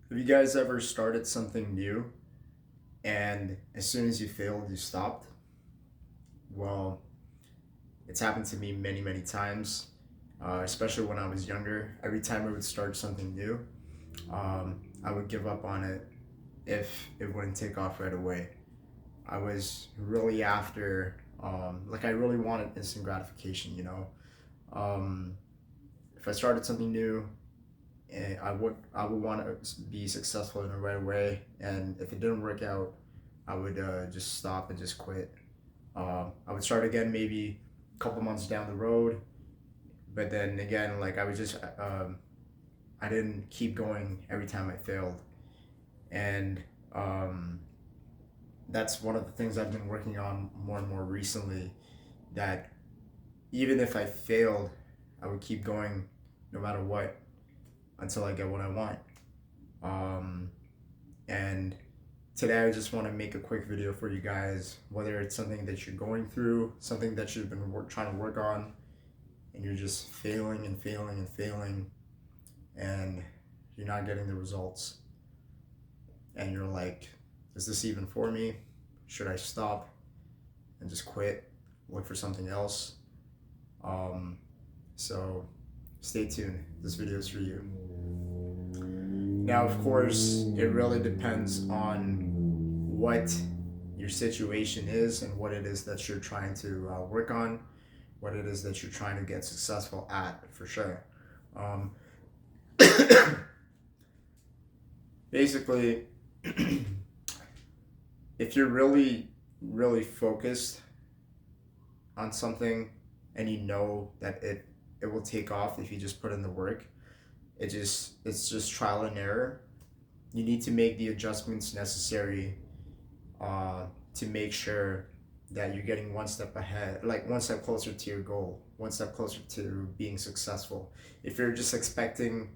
Have you guys ever started something new and as soon as you failed, you stopped? Well, it's happened to me many, many times, especially when I was younger. Every time I would start something new, I would give up on it if it wouldn't take off right away. I was really after, I really wanted instant gratification. Um, if I started something new, and I would want to be successful in it right away. And if it didn't work out, I would just stop and just quit. I would start again maybe a couple months down the road, but then again, like I didn't keep going every time I failed, and um, that's one of the things I've been working on more and more recently. That even if I failed, I would keep going no matter what until I get what I want. Um, and today I just want to make a quick video for you guys, whether it's something that you're going through, something that you've been trying to work on, and you're just failing and failing and failing, and you're not getting the results. And you're like, is this even for me? Should I stop and just quit, look for something else? Um, so stay tuned. This video is for you. Now, of course, it really depends on what your situation is and what it is that you're trying to work on, what it is that you're trying to get successful at, for sure. Um, Basically, if you're really, really focused on something and you know that it will take off if you just put in the work, it's just trial and error. You need to make the adjustments necessary to make sure that you're getting one step ahead, like one step closer to your goal, one step closer to being successful. If you're just expecting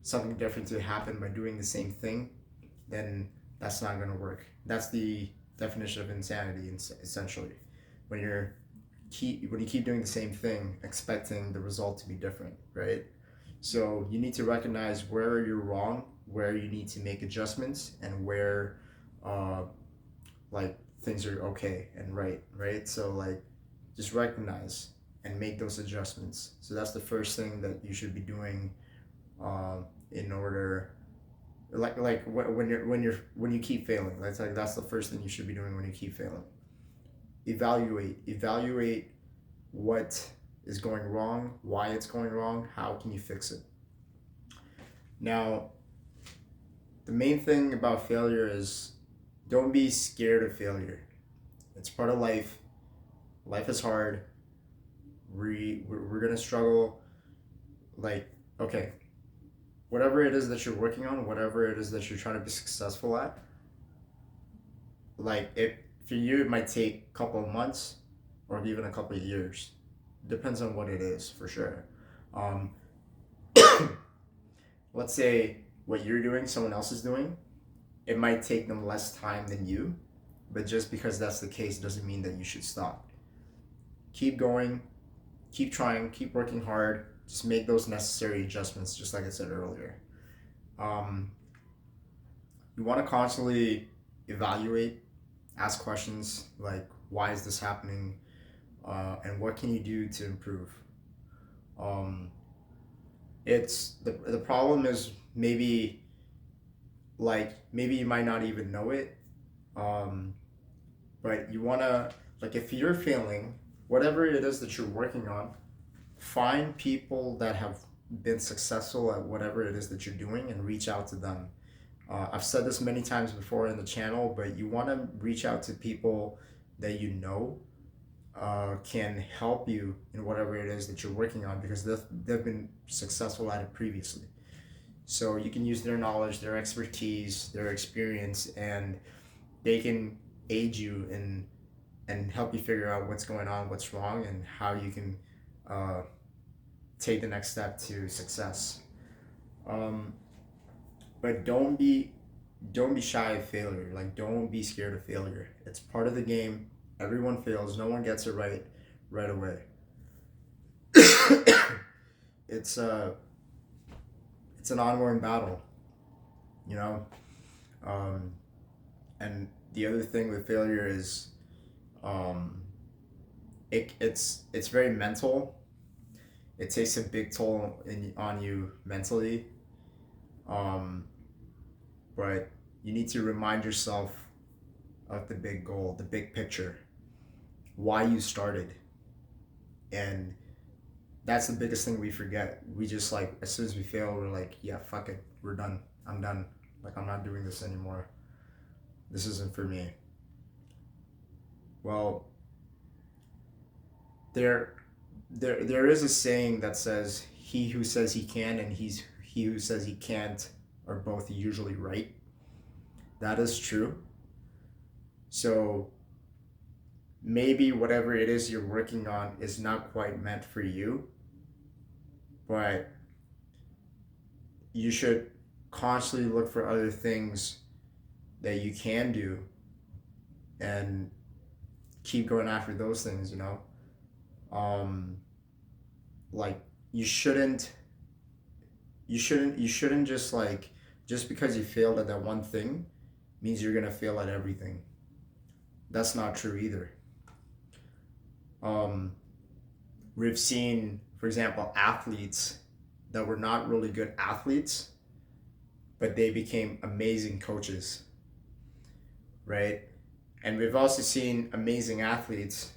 something different to happen by doing the same thing, then that's not going to work. That's the definition of insanity, essentially. When when you keep doing the same thing, expecting the result to be different, right? So you need to recognize where you're wrong, where you need to make adjustments, and where uh, like things are okay and right? So like just recognize and make those adjustments. So that's the first thing that you should be doing in order when you keep failing. That's the first thing you should be doing when you keep failing. Evaluate what is going wrong, why it's going wrong, how can you fix it. Now, the main thing about failure is don't be scared of failure. It's part of life. Life is hard. We're gonna struggle. Like, okay, whatever it is that you're working on, whatever it is that you're trying to be successful at, like it for you, it might take a couple of months or even a couple of years. Depends on what it is, for sure. Um, let's say what you're doing, someone else is doing, it might take them less time than you, but just because that's the case doesn't mean that you should stop. Keep going, keep trying, keep working hard. Just make those necessary adjustments, just like I said earlier. Um, you want to constantly evaluate, ask questions like, why is this happening? And what can you do to improve? Um, it's the problem is maybe you might not even know it, um, but you want to, like, if you're failing whatever it is that you're working on, find people that have been successful at whatever it is that you're doing and reach out to them. I've said this many times before in the channel, but you want to reach out to people that you know can help you in whatever it is that you're working on, because they've been successful at it previously. So you can use their knowledge, their expertise, their experience, and they can aid you in and help you figure out what's going on, what's wrong, and how you can uh, take the next step to success. Um, but don't be shy of failure. Like, don't be scared of failure. It's part of the game. Everyone fails. No one gets it right away. it's uh it's an ongoing battle. you know. Um, and the other thing with failure is um, it's very mental. It takes a big toll on you mentally. Um, but you need to remind yourself of the big goal, the big picture, why you started. And that's the biggest thing we forget. We just like, as soon as we fail, we're like, yeah, fuck it, we're done. I'm done. Like, I'm not doing this anymore. This isn't for me. Well, there there is a saying that says he who says he can and he who says he can't are both usually right. That is true. So maybe whatever it is you're working on is not quite meant for you, but you should constantly look for other things that you can do and keep going after those things, you know? Um, like you shouldn't you shouldn't just like just because you failed at that one thing means you're gonna fail at everything. That's not true either. Um, we've seen, for example, athletes that were not really good athletes, but they became amazing coaches, right? And we've also seen amazing athletes,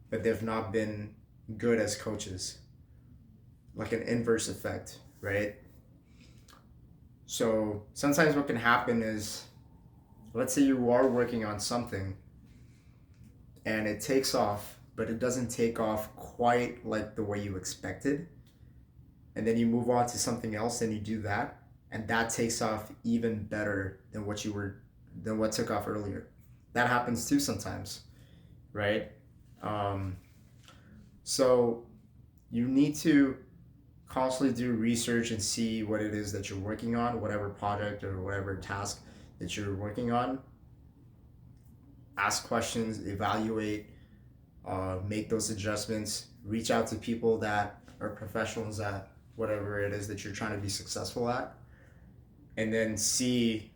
but they've not been good as coaches, like an inverse effect, right? So sometimes what can happen is, let's say you are working on something and it takes off, but it doesn't take off quite like the way you expected. And then you move on to something else and you do that, and that takes off even better than than what took off earlier. That happens too sometimes, right? Um, so you need to constantly do research and see what it is that you're working on, whatever project or whatever task that you're working on. Ask questions, evaluate, make those adjustments, reach out to people that are professionals at whatever it is that you're trying to be successful at, and then see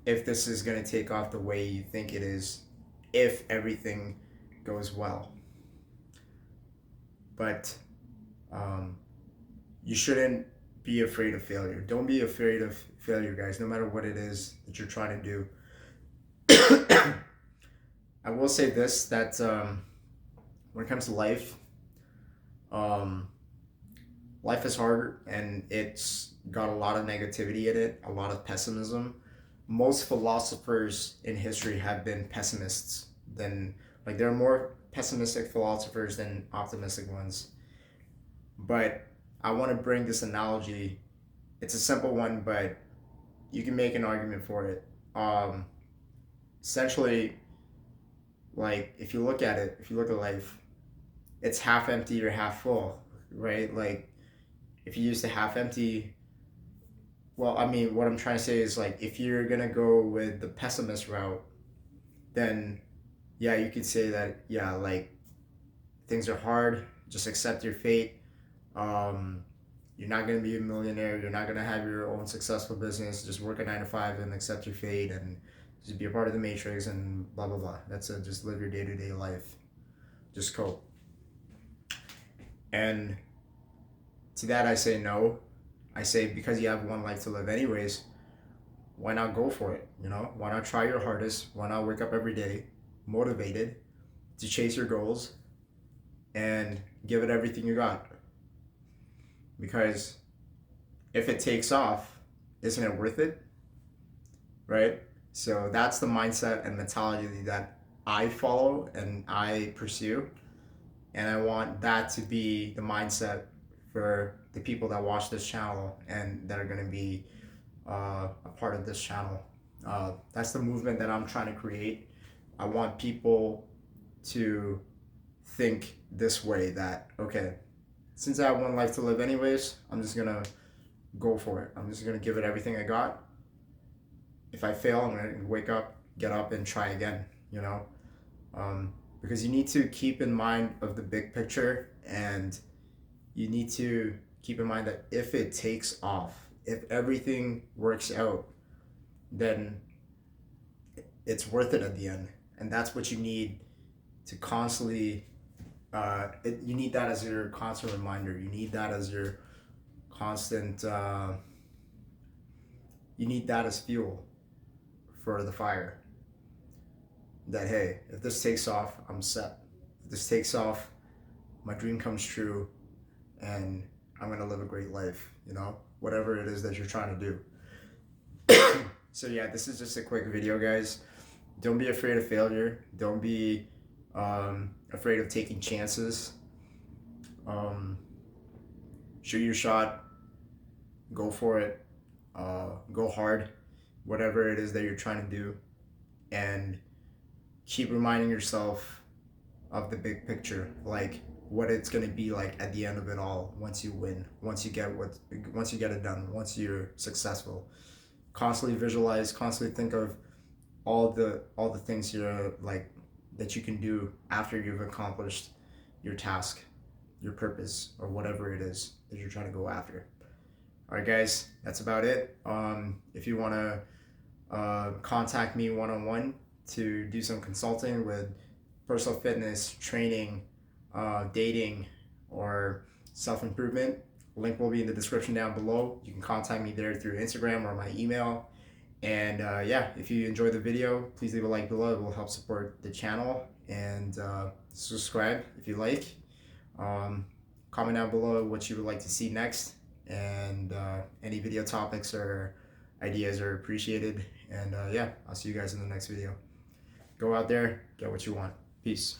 if this is going to take off the way you think it is, if everything goes well. But um, you shouldn't be afraid of failure. Don't be afraid of failure, guys, no matter what it is that you're trying to do. I will say this, that when it comes to life, um, life is hard and it's got a lot of negativity in it, a lot of pessimism. Most philosophers in history have been pessimists than, like, there are more pessimistic philosophers than optimistic ones. But I want to bring this analogy. It's a simple one, but you can make an argument for it. Essentially, like, if you look at it, if you look at life, it's half empty or half full, right? Like, if you use the half empty, well, I mean, what I'm trying to say is, like, if you're gonna go with the pessimist route, then yeah, you could say that, yeah, like, things are hard, just accept your fate. Um, you're not gonna be a millionaire, you're not gonna have your own successful business, just work a 9 to 5 and accept your fate and just be a part of the matrix and blah blah blah. That's it, just live your day-to-day life. Just cope. And to that I say no. I say, because you have one life to live anyways, why not go for it? You know, why not try your hardest? Why not wake up every day motivated to chase your goals and give it everything you got? Because if it takes off, isn't it worth it? Right? So that's the mindset and mentality that I follow and I pursue. And I want that to be the mindset for the people that watch this channel and that are going to be a part of this channel. That's the movement that I'm trying to create. I want people to think this way, that, okay, since I have one life to live anyways, I'm just going to go for it. I'm just going to give it everything I got. If I fail, I'm going to wake up, get up, and try again, you know? Because you need to keep in mind of the big picture, and you need to keep in mind that if it takes off, if everything works out, then it's worth it at the end. And that's what you need to constantly, you need that as your constant reminder. You need that as your constant, you need that as fuel for the fire. That, hey, if this takes off, I'm set. If this takes off, my dream comes true, and I'm gonna live a great life, you know, whatever it is that you're trying to do. So yeah, this is just a quick video, guys. Don't be afraid of failure. Don't be afraid of taking chances. Shoot your shot. Go for it. Go hard. Whatever it is that you're trying to do. And keep reminding yourself of the big picture. Like what it's going to be like at the end of it all, once you win, once you get it done, once you're successful. Constantly visualize, constantly think of all the things you're like that you can do after you've accomplished your task, your purpose, or whatever it is that you're trying to go after. All right, guys, that's about it. If you want to contact me one-on-one to do some consulting with personal fitness, training, dating, or self-improvement, link will be in the description down below. You can contact me there through Instagram or my email. And yeah, if you enjoyed the video, please leave a like below. It will help support the channel. And subscribe if you like. Comment down below what you would like to see next. And any video topics or ideas are appreciated. And yeah, I'll see you guys in the next video. Go out there, get what you want. Peace.